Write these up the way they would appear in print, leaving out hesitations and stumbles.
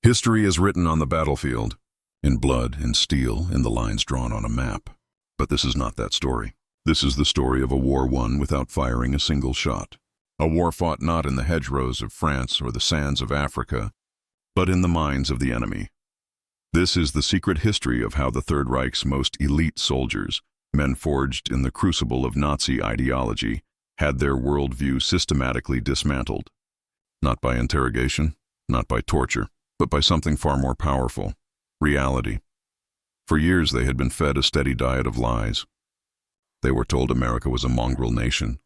History is written on the battlefield, in blood and steel, in the lines drawn on a map. But this is not that story. This is the story of a war won without firing a single shot. A war fought not in the hedgerows of France or the sands of Africa, but in the minds of the enemy. This is the secret history of how the Third Reich's most elite soldiers, men forged in the crucible of Nazi ideology, had their worldview systematically dismantled. Not by interrogation, not by torture, but by something far more powerful: reality. For years they had been fed a steady diet of lies. They were told America was a mongrel nation,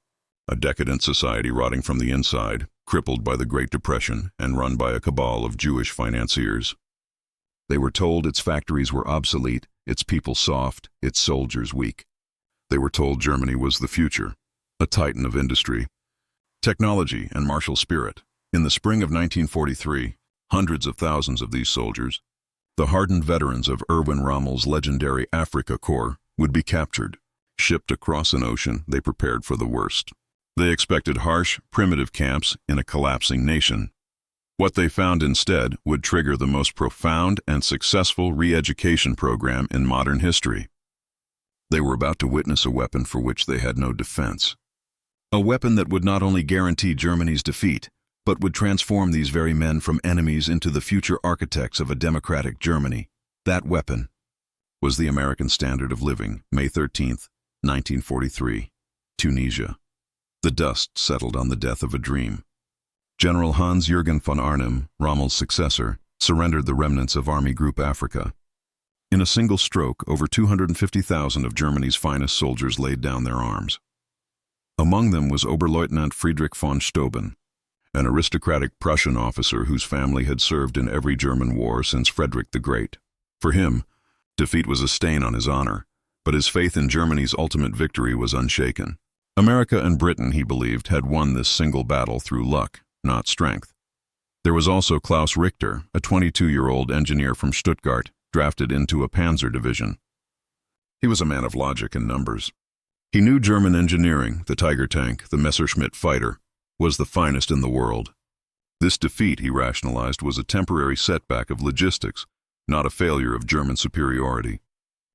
a decadent society rotting from the inside, crippled by the Great Depression and run by a cabal of Jewish financiers. They were told its factories were obsolete, its people soft, its soldiers weak. They were told Germany was the future, a titan of industry, technology, and martial spirit. In the spring of 1943, hundreds of thousands of these soldiers, the hardened veterans of Erwin Rommel's legendary Afrika Korps, would be captured. Shipped across an ocean, they prepared for the worst. They expected harsh, primitive camps in a collapsing nation. What they found instead would trigger the most profound and successful re-education program in modern history. They were about to witness a weapon for which they had no defense. A weapon that would not only guarantee Germany's defeat, but would transform these very men from enemies into the future architects of a democratic Germany. That weapon was the American standard of living. May 13th, 1943, Tunisia. The dust settled on the death of a dream. General Hans-Jürgen von Arnim, Rommel's successor, surrendered the remnants of Army Group Africa. In a single stroke, over 250,000 of Germany's finest soldiers laid down their arms. Among them was Oberleutnant Friedrich von Steuben, an aristocratic Prussian officer whose family had served in every German war since Frederick the Great. For him, defeat was a stain on his honor, but his faith in Germany's ultimate victory was unshaken. America and Britain, he believed, had won this single battle through luck, not strength. There was also Klaus Richter, a 22-year-old engineer from Stuttgart, drafted into a panzer division. He was a man of logic and numbers. He knew German engineering, the Tiger tank, the Messerschmitt fighter, was the finest in the world. This defeat, he rationalized, was a temporary setback of logistics, not a failure of German superiority.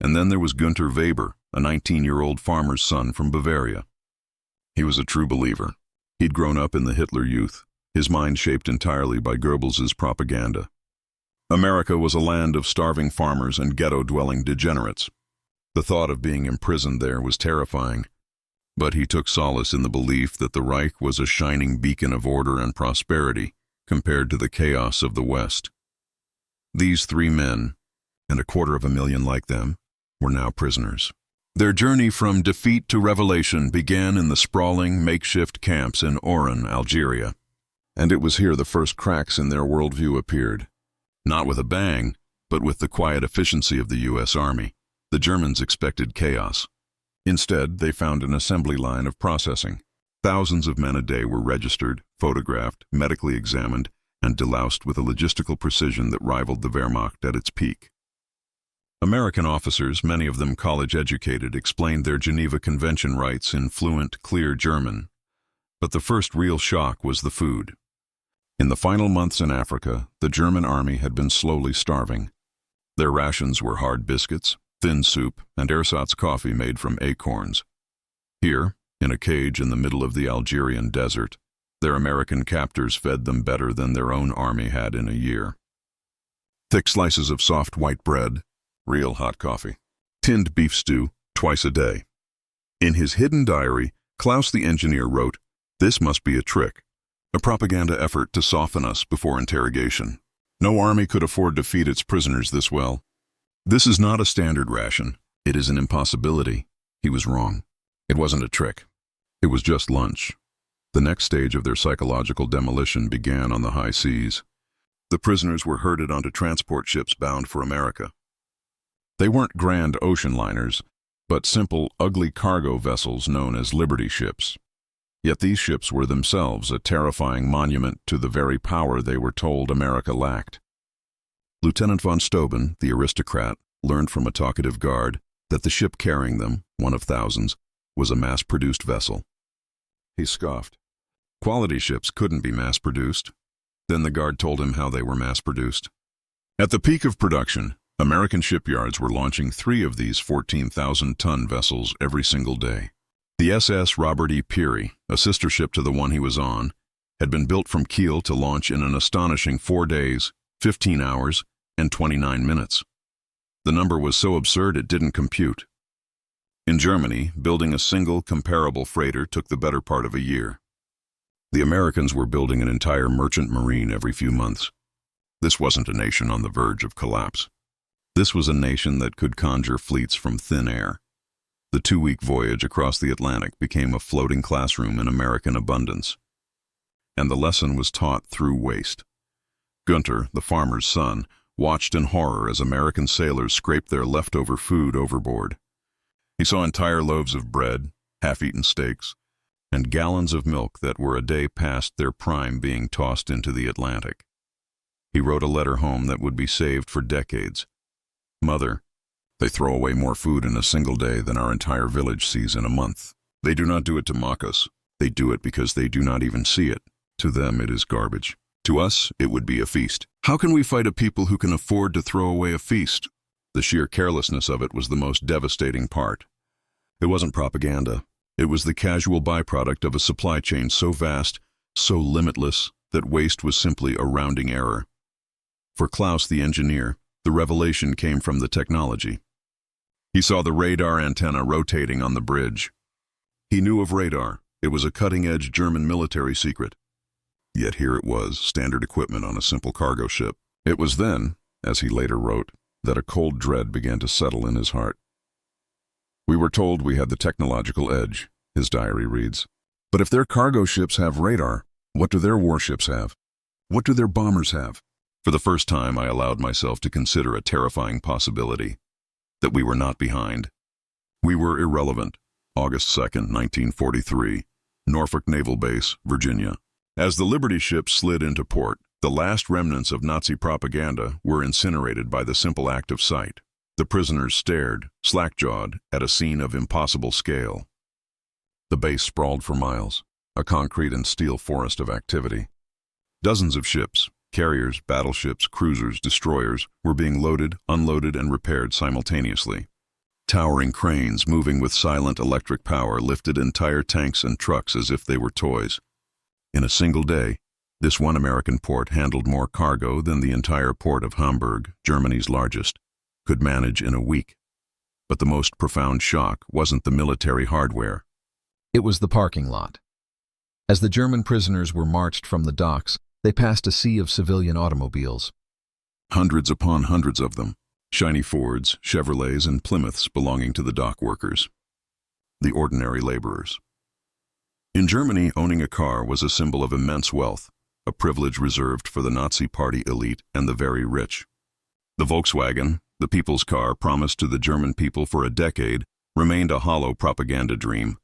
And then there was Günther Weber, a 19-year-old farmer's son from Bavaria. He was a true believer. He'd grown up in the Hitler Youth, his mind shaped entirely by Goebbels's propaganda. America was a land of starving farmers and ghetto-dwelling degenerates. The thought of being imprisoned there was terrifying, but he took solace in the belief that the Reich was a shining beacon of order and prosperity compared to the chaos of the West. These three men, and 250,000 like them, were now prisoners. Their journey from defeat to revelation began in the sprawling, makeshift camps in Oran, Algeria. And it was here the first cracks in their worldview appeared. Not with a bang, but with the quiet efficiency of the U.S. Army. The Germans expected chaos. Instead, they found an assembly line of processing. Thousands of men a day were registered, photographed, medically examined, and deloused with a logistical precision that rivaled the Wehrmacht at its peak. American officers, many of them college-educated, explained their Geneva Convention rights in fluent, clear German. But the first real shock was the food. In the final months in Africa, the German army had been slowly starving. Their rations were hard biscuits, thin soup, and ersatz coffee made from acorns. Here, in a cage in the middle of the Algerian desert, their American captors fed them better than their own army had in a year. Thick slices of soft white bread, real hot coffee, tinned beef stew twice a day. In his hidden diary, Klaus the engineer wrote, "This must be a trick, a propaganda effort to soften us before interrogation. No army could afford to feed its prisoners this well. This is not a standard ration. It is an impossibility." He was wrong. It wasn't a trick. It was just lunch. The next stage of their psychological demolition began on the high seas. The prisoners were herded onto transport ships bound for America. They weren't grand ocean liners, but simple, ugly cargo vessels known as Liberty ships. Yet these ships were themselves a terrifying monument to the very power they were told America lacked. Lieutenant von Steuben, the aristocrat, learned from a talkative guard that the ship carrying them, one of thousands, was a mass-produced vessel. He scoffed. Quality ships couldn't be mass-produced. Then the guard told him how they were mass-produced. At the peak of production, American shipyards were launching 3 of these 14,000-ton vessels every single day. The SS Robert E. Peary, a sister ship to the one he was on, had been built from keel to launch in an astonishing 4 days, 15 hours, and 29 minutes. The number was so absurd it didn't compute. In Germany, building a single comparable freighter took the better part of a year. The Americans were building an entire merchant marine every few months. This wasn't a nation on the verge of collapse. This was a nation that could conjure fleets from thin air. The 2-week voyage across the Atlantic became a floating classroom in American abundance. And the lesson was taught through waste. Gunter, the farmer's son, watched in horror as American sailors scraped their leftover food overboard. He saw entire loaves of bread, half-eaten steaks, and gallons of milk that were a day past their prime being tossed into the Atlantic. He wrote a letter home that would be saved for decades. "Mother, they throw away more food in a single day than our entire village sees in a month. They do not do it to mock us. They do it because they do not even see it. To them it is garbage. To us, it would be a feast. How can we fight a people who can afford to throw away a feast?" The sheer carelessness of it was the most devastating part. It wasn't propaganda. It was the casual byproduct of a supply chain so vast, so limitless, that waste was simply a rounding error. For Klaus, the engineer, the revelation came from the technology. He saw the radar antenna rotating on the bridge. He knew of radar. It was a cutting-edge German military secret. Yet here it was, standard equipment on a simple cargo ship. It was then, as he later wrote, that a cold dread began to settle in his heart. "We were told we had the technological edge," his diary reads. "But if their cargo ships have radar, what do their warships have? What do their bombers have?" For the first time, I allowed myself to consider a terrifying possibility, that we were not behind. We were irrelevant. August 2nd, 1943, Norfolk Naval Base, Virginia. As the Liberty ship slid into port, the last remnants of Nazi propaganda were incinerated by the simple act of sight. The prisoners stared, slack-jawed, at a scene of impossible scale. The base sprawled for miles, a concrete and steel forest of activity. Dozens of ships, carriers, battleships, cruisers, destroyers, were being loaded, unloaded, and repaired simultaneously. Towering cranes moving with silent electric power lifted entire tanks and trucks as if they were toys. In a single day, this one American port handled more cargo than the entire port of Hamburg, Germany's largest, could manage in a week. But the most profound shock wasn't the military hardware. It was the parking lot. As the German prisoners were marched from the docks, they passed a sea of civilian automobiles. Hundreds upon hundreds of them, shiny Fords, Chevrolets, and Plymouths belonging to the dock workers, the ordinary laborers. In Germany, owning a car was a symbol of immense wealth, a privilege reserved for the Nazi Party elite and the very rich. The Volkswagen, the people's car promised to the German people for a decade, remained a hollow propaganda dream.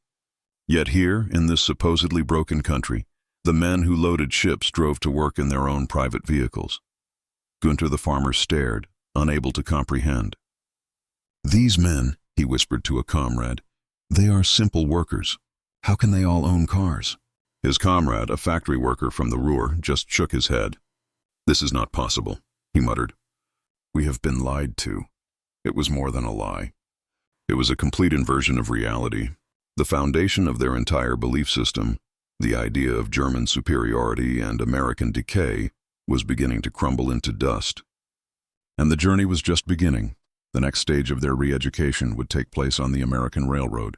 Yet here, in this supposedly broken country, the men who loaded ships drove to work in their own private vehicles. Gunter the farmer stared, unable to comprehend. "These men," he whispered to a comrade, "they are simple workers. How can they all own cars?" His comrade, a factory worker from the Ruhr, just shook his head. "This is not possible," he muttered. "We have been lied to." It was more than a lie. It was a complete inversion of reality. The foundation of their entire belief system, the idea of German superiority and American decay, was beginning to crumble into dust. And the journey was just beginning. The next stage of their re-education would take place on the American railroad.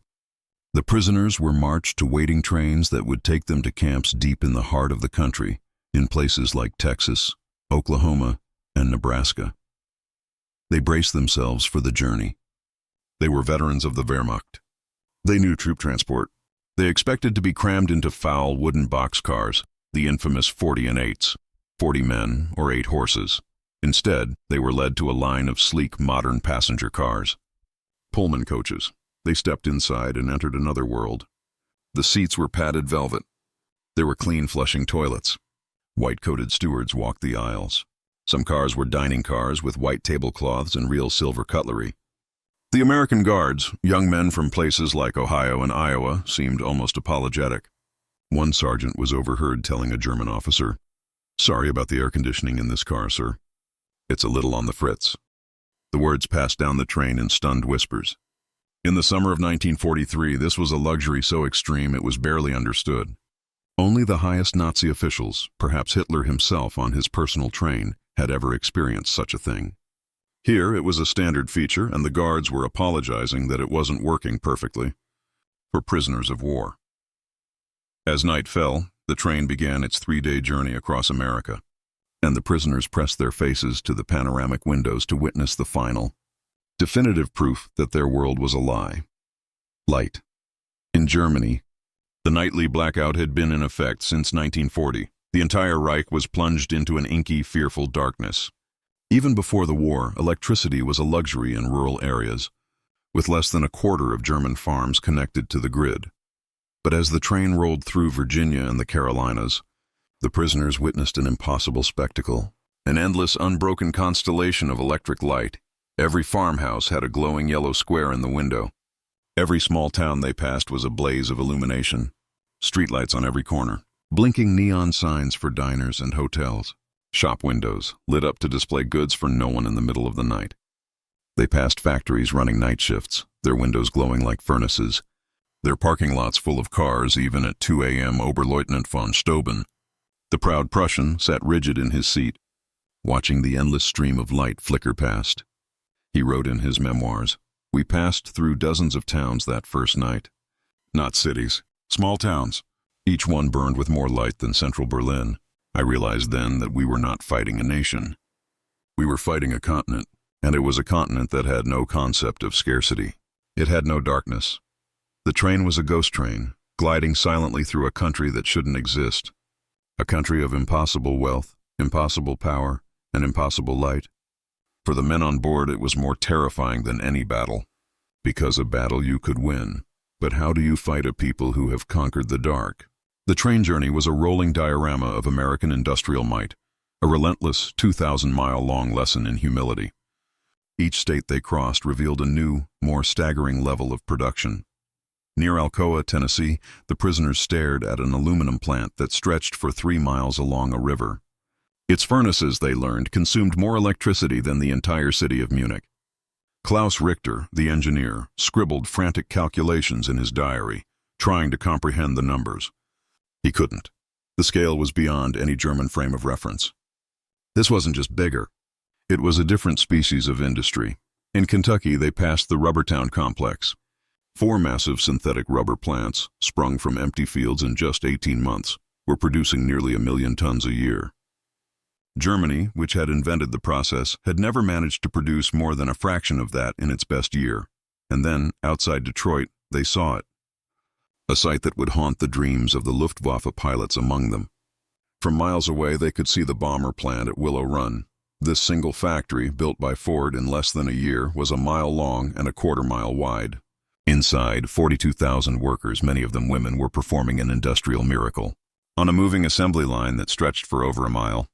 The prisoners were marched to waiting trains that would take them to camps deep in the heart of the country, in places like Texas, Oklahoma, and Nebraska. They braced themselves for the journey. They were veterans of the Wehrmacht. They knew troop transport. They expected to be crammed into foul wooden boxcars, the infamous 40 and 8s, 40 men or 8 horses. Instead, they were led to a line of sleek modern passenger cars. Pullman coaches. They stepped inside and entered another world. The seats were padded velvet. There were clean flushing toilets. White-coated stewards walked the aisles. Some cars were dining cars with white tablecloths and real silver cutlery. The American guards, young men from places like Ohio and Iowa, seemed almost apologetic. One sergeant was overheard telling a German officer, "Sorry about the air conditioning in this car, sir." It's a little on the fritz." The words passed down the train in stunned whispers. In the summer of 1943, this was a luxury so extreme it was barely understood. Only the highest Nazi officials, perhaps Hitler himself on his personal train, had ever experienced such a thing. Here, it was a standard feature, and the guards were apologizing that it wasn't working perfectly. For prisoners of war. As night fell, the train began its 3-day journey across America, and the prisoners pressed their faces to the panoramic windows to witness the final, definitive proof that their world was a lie. Light. In Germany, the nightly blackout had been in effect since 1940. The entire Reich was plunged into an inky, fearful darkness. Even before the war, electricity was a luxury in rural areas, with less than a quarter of German farms connected to the grid. But as the train rolled through Virginia and the Carolinas, the prisoners witnessed an impossible spectacle, an endless, unbroken constellation of electric light. Every farmhouse had a glowing yellow square in the window. Every small town they passed was a blaze of illumination, streetlights on every corner, blinking neon signs for diners and hotels, shop windows lit up to display goods for no one in the middle of the night. They passed factories running night shifts, their windows glowing like furnaces, their parking lots full of cars even at 2 a.m. Oberleutnant von Steuben. The proud Prussian sat rigid in his seat, watching the endless stream of light flicker past. He wrote in his memoirs, "We passed through dozens of towns that first night. Not cities, small towns. Each one burned with more light than central Berlin. I realized then that we were not fighting a nation. We were fighting a continent, and it was a continent that had no concept of scarcity. It had no darkness. The train was a ghost train, gliding silently through a country that shouldn't exist. A country of impossible wealth, impossible power, and impossible light. For the men on board, it was more terrifying than any battle. Because a battle you could win. But how do you fight a people who have conquered the dark?" The train journey was a rolling diorama of American industrial might, a relentless 2,000-mile-long lesson in humility. Each state they crossed revealed a new, more staggering level of production. Near Alcoa, Tennessee, the prisoners stared at an aluminum plant that stretched for 3 miles along a river. Its furnaces, they learned, consumed more electricity than the entire city of Munich. Klaus Richter, the engineer, scribbled frantic calculations in his diary, trying to comprehend the numbers. He couldn't. The scale was beyond any German frame of reference. This wasn't just bigger. It was a different species of industry. In Kentucky, they passed the Rubbertown complex. 4 massive synthetic rubber plants, sprung from empty fields in just 18 months, were producing nearly 1 million tons a year. Germany, which had invented the process, had never managed to produce more than a fraction of that in its best year. And then, outside Detroit, they saw it. A sight that would haunt the dreams of the Luftwaffe pilots among them. From miles away, they could see the bomber plant at Willow Run. This single factory, built by Ford in less than a year, was 1 mile long and 1/4 mile wide. Inside, 42,000 workers, many of them women, were performing an industrial miracle. On a moving assembly line that stretched for over 1 mile,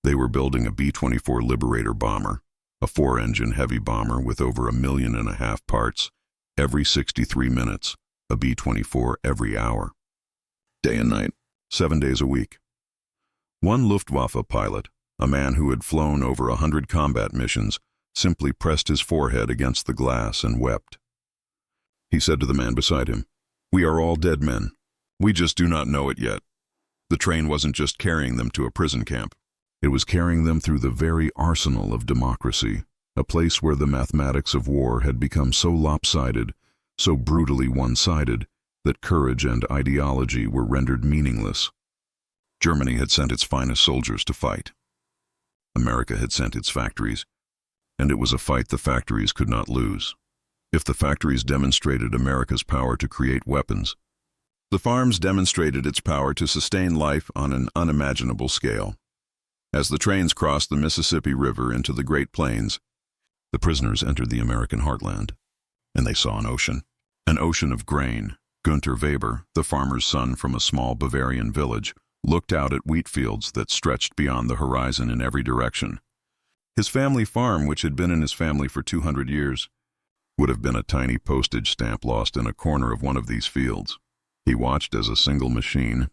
they were building a B-24 Liberator bomber, a 4-engine heavy bomber with over 1.5 million parts, every 63 minutes, a B-24 every hour. Day and night, 7 days a week. One Luftwaffe pilot, a man who had flown over 100 combat missions, simply pressed his forehead against the glass and wept. He said to the man beside him, "We are all dead men. We just do not know it yet." The train wasn't just carrying them to a prison camp. It was carrying them through the very arsenal of democracy, a place where the mathematics of war had become so lopsided, so brutally one-sided, that courage and ideology were rendered meaningless. Germany had sent its finest soldiers to fight. America had sent its factories, and it was a fight the factories could not lose. If the factories demonstrated America's power to create weapons, the farms demonstrated its power to sustain life on an unimaginable scale. As the trains crossed the Mississippi River into the Great Plains, the prisoners entered the American heartland, and they saw an ocean of grain. Gunther Weber, the farmer's son from a small Bavarian village, looked out at wheat fields that stretched beyond the horizon in every direction. His family farm, which had been in his family for 200 years, would have been a tiny postage stamp lost in a corner of one of these fields. He watched as a single machine,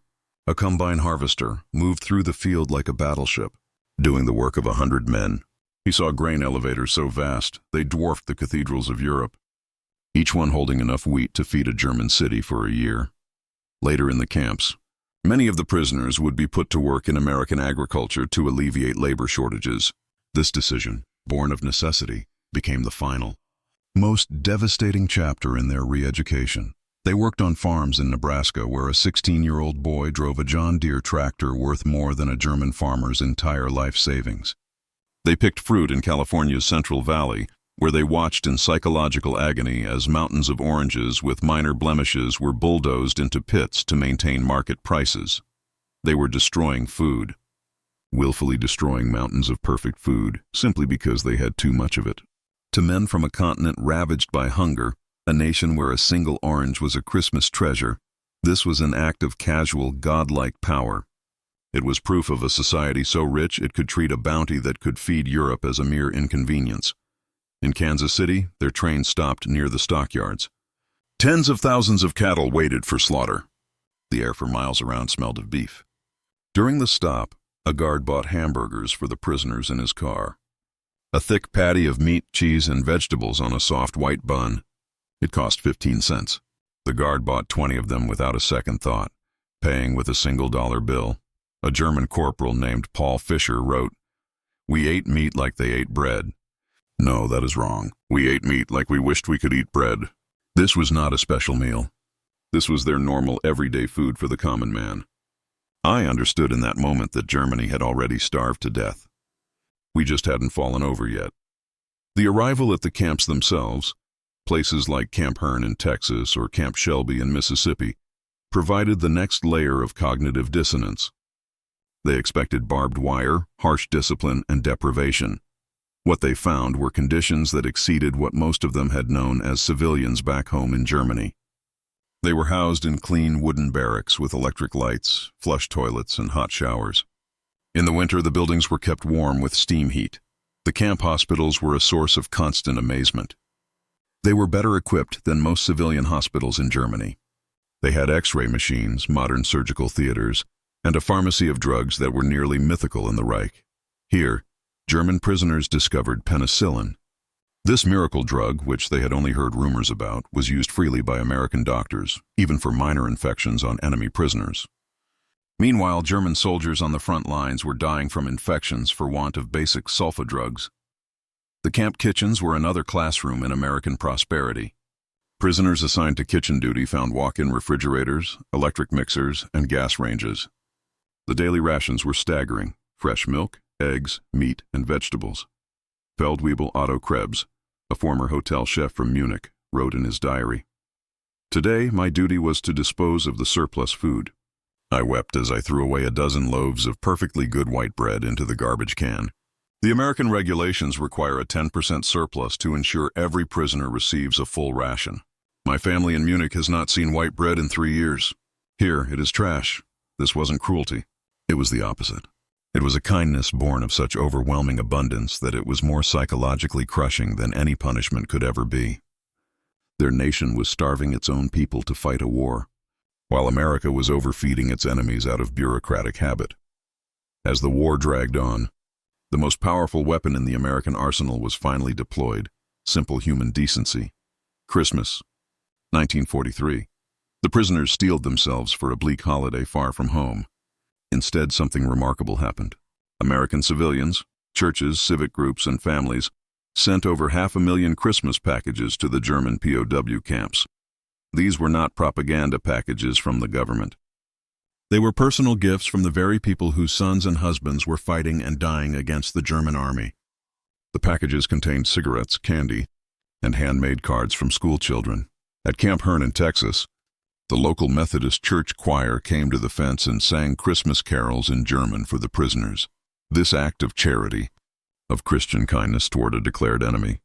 a combine harvester, moved through the field like a battleship, doing the work of 100 men, He saw grain elevators so vast, they dwarfed the cathedrals of Europe, each one holding enough wheat to feed a German city for a year. Later in the camps, many of the prisoners would be put to work in American agriculture to alleviate labor shortages. This decision, born of necessity, became the final, most devastating chapter in their re-education. They worked on farms in Nebraska where a 16-year-old boy drove a John Deere tractor worth more than a German farmer's entire life savings. They picked fruit in California's Central Valley, where they watched in psychological agony as mountains of oranges with minor blemishes were bulldozed into pits to maintain market prices. They were destroying food, willfully destroying mountains of perfect food simply because they had too much of it. To men from a continent ravaged by hunger, a nation where a single orange was a Christmas treasure, this was an act of casual, godlike power. It was proof of a society so rich it could treat a bounty that could feed Europe as a mere inconvenience. In Kansas City, their train stopped near the stockyards. Tens of thousands of cattle waited for slaughter. The air for miles around smelled of beef. During the stop, a guard bought hamburgers for the prisoners in his car. A thick patty of meat, cheese, and vegetables on a soft white bun. It cost 15 cents. The guard bought 20 of them without a second thought, paying with a $1 bill. A German corporal named Paul Fischer wrote, "We ate meat like they ate bread." No, that is wrong. We ate meat like we wished we could eat bread. This was not a special meal. This was their normal, everyday food for the common man. I understood in that moment that Germany had already starved to death. We just hadn't fallen over yet. The arrival at the camps themselves, places like Camp Hearn in Texas or Camp Shelby in Mississippi, provided the next layer of cognitive dissonance. They expected barbed wire, harsh discipline, and deprivation. What they found were conditions that exceeded what most of them had known as civilians back home in Germany. They were housed in clean wooden barracks with electric lights, flush toilets, and hot showers. In the winter, the buildings were kept warm with steam heat. The camp hospitals were a source of constant amazement. They were better equipped than most civilian hospitals in Germany. They had X-ray machines, modern surgical theaters, and a pharmacy of drugs that were nearly mythical in the Reich. Here, German prisoners discovered penicillin. This miracle drug, which they had only heard rumors about, was used freely by American doctors, even for minor infections on enemy prisoners. Meanwhile, German soldiers on the front lines were dying from infections for want of basic sulfa drugs. The camp kitchens were another classroom in American prosperity. Prisoners assigned to kitchen duty found walk-in refrigerators, electric mixers, and gas ranges. The daily rations were staggering: fresh milk, eggs, meat, and vegetables. Feldwebel Otto Krebs, a former hotel chef from Munich, wrote in his diary, "Today, my duty was to dispose of the surplus food. I wept as I threw away a dozen loaves of perfectly good white bread into the garbage can. The American regulations require a 10% surplus to ensure every prisoner receives a full ration. My family in Munich has not seen white bread in 3 years. Here, it is trash. This wasn't cruelty. It was the opposite. It was a kindness born of such overwhelming abundance that it was more psychologically crushing than any punishment could ever be. Their nation was starving its own people to fight a war, while America was overfeeding its enemies out of bureaucratic habit. As the war dragged on, the most powerful weapon in the American arsenal was finally deployed: simple human decency. Christmas, 1943. The prisoners steeled themselves for a bleak holiday far from home. Instead, something remarkable happened. American civilians, churches, civic groups, and families sent over 500,000 Christmas packages to the German POW camps. These were not propaganda packages from the government. They were personal gifts from the very people whose sons and husbands were fighting and dying against the German army. The packages contained cigarettes, candy, and handmade cards from school children. At Camp Hearn in Texas, the local Methodist church choir came to the fence and sang Christmas carols in German for the prisoners. This act of charity, of Christian kindness toward a declared enemy,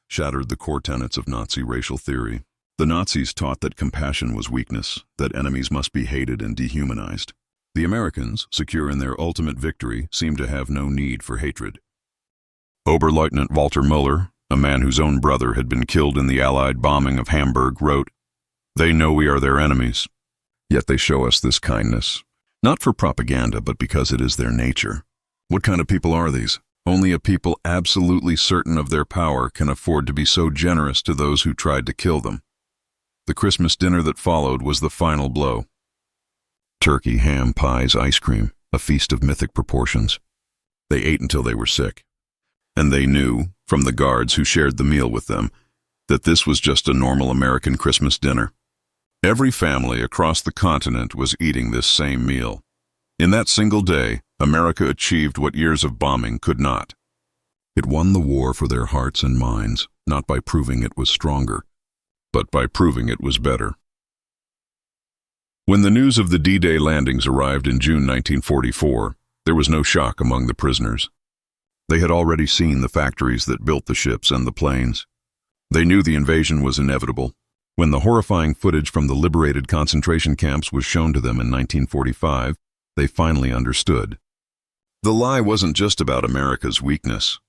shattered the core tenets of Nazi racial theory. The Nazis taught that compassion was weakness, that enemies must be hated and dehumanized. The Americans, secure in their ultimate victory, seemed to have no need for hatred. Oberleutnant Walter Müller, a man whose own brother had been killed in the Allied bombing of Hamburg, wrote, "They know we are their enemies, yet they show us this kindness, not for propaganda, but because it is their nature." What kind of people are these? Only a people absolutely certain of their power can afford to be so generous to those who tried to kill them. The Christmas dinner that followed was the final blow. Turkey, ham, pies, ice cream, a feast of mythic proportions. They ate until they were sick. And they knew, from the guards who shared the meal with them, that this was just a normal American Christmas dinner. Every family across the continent was eating this same meal. In that single day, America achieved what years of bombing could not. It won the war for their hearts and minds, not by proving it was stronger, but by proving it was better. When the news of the D-Day landings arrived in June 1944, there was no shock among the prisoners. They had already seen the factories that built the ships and the planes. They knew the invasion was inevitable. When the horrifying footage from the liberated concentration camps was shown to them in 1945, they finally understood. The lie wasn't just about America's weakness.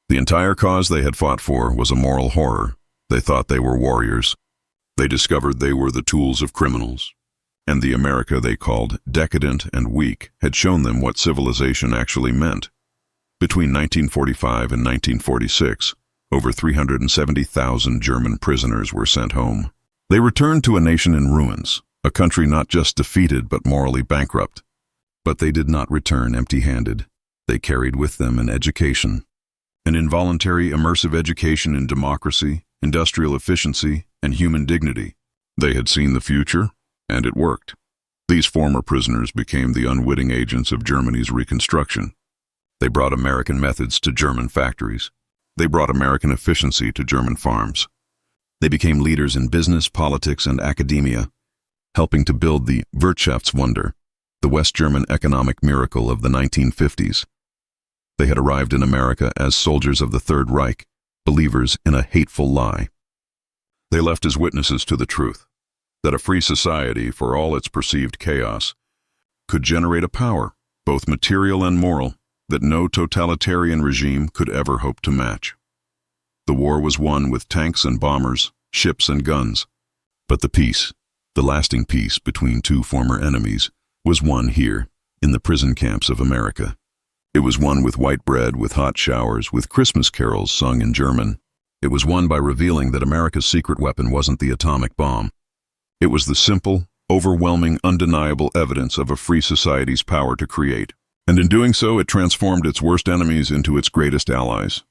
The entire cause they had fought for was a moral horror. They thought they were warriors. They discovered they were the tools of criminals. And the America they called decadent and weak had shown them what civilization actually meant. Between 1945 and 1946, over 370,000 German prisoners were sent home. They returned to a nation in ruins, a country not just defeated but morally bankrupt. But they did not return empty-handed. They carried with them an education, an involuntary immersive education in democracy, industrial efficiency, and human dignity. They had seen the future, and it worked. These former prisoners became the unwitting agents of Germany's reconstruction. They brought American methods to German factories. They brought American efficiency to German farms. They became leaders in business, politics, and academia, helping to build the Wirtschaftswunder, the West German economic miracle of the 1950s. They had arrived in America as soldiers of the Third Reich, believers in a hateful lie. They left as witnesses to the truth, that a free society, for all its perceived chaos, could generate a power, both material and moral, that no totalitarian regime could ever hope to match. The war was won with tanks and bombers, ships and guns. But the peace, the lasting peace between two former enemies, was won here, in the prison camps of America. It was won with white bread, with hot showers, with Christmas carols sung in German. It was won by revealing that America's secret weapon wasn't the atomic bomb. It was the simple, overwhelming, undeniable evidence of a free society's power to create. And in doing so, it transformed its worst enemies into its greatest allies.